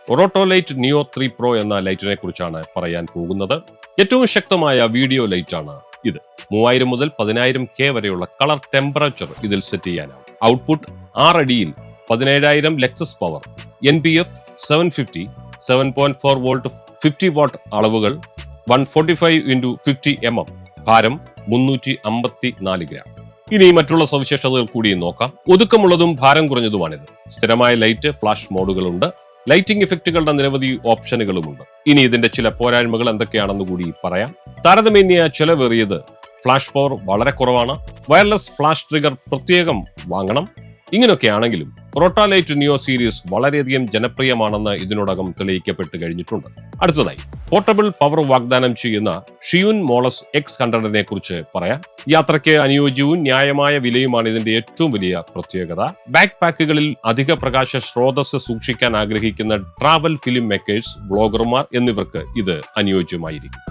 റോട്ടോലൈറ്റ് നിയോ 3 pro എന്ന ലൈറ്റിനെ കുറിച്ചാണ് പറയാൻ പോകുന്നത്. ഏറ്റവും ശക്തമായ വീഡിയോ ലൈറ്റ് ആണ് ഇത്. 3000 മുതൽ 10000K വരെയുള്ള കളർ ടെമ്പറേച്ചർ ഇതിൽ സെറ്റ് ചെയ്യാനാവും. ഔട്ട്പുട്ട് 6 അടിയിൽ 17000 Lexus power, NPF 750, 7.4 volt 50 what അളവുകൾ, 145x50 mm, ഭാരം 354 ഗ്രാം. ഇനി മറ്റുള്ള സവിശേഷതകൾ കൂടി നോക്കാം. ഒതുക്കമുള്ളതും ഭാരം കുറഞ്ഞതുമാണിത്. സ്ഥിരമായ ലൈറ്റ്, ഫ്ലാഷ് മോഡുകളുണ്ട്. ലൈറ്റിംഗ് ഇഫക്റ്റുകളുടെ നിരവധി ഓപ്ഷനുകളുമുണ്ട്. ഇനി ഇതിന്റെ ചില പോരായ്മകൾ എന്തൊക്കെയാണെന്ന് കൂടി പറയാം. താരതമ്യേന ചെലവേറിയത്, ഫ്ലാഷ് പവർ വളരെ കുറവാണ്, വയർലെസ് ഫ്ലാഷ് ട്രിഗർ പ്രത്യേകം വാങ്ങണം. ഇങ്ങനെയൊക്കെയാണെങ്കിലും റോട്ടോലൈറ്റ് നിയോ സീരീസ് വളരെയധികം ജനപ്രിയമാണെന്ന് ഇതിനോടകം തെളിയിക്കപ്പെട്ട് കഴിഞ്ഞിട്ടുണ്ട്. അടുത്തതായി പോർട്ടബിൾ പവർ വാഗ്ദാനം ചെയ്യുന്ന ഷിയുൻ മോളസ് X100നെ കുറിച്ച് പറയാം. യാത്രയ്ക്ക് അനുയോജ്യവും ന്യായമായ വിലയുമാണ് ഇതിന്റെ ഏറ്റവും വലിയ പ്രത്യേകത. ബാക്ക് പാക്കുകളിൽ അധിക പ്രകാശ സ്രോതസ് സൂക്ഷിക്കാൻ ആഗ്രഹിക്കുന്ന ട്രാവൽ ഫിലിം മേക്കേഴ്സ്, വ്ളോഗർമാർ എന്നിവർക്ക് ഇത് അനുയോജ്യമായിരിക്കും.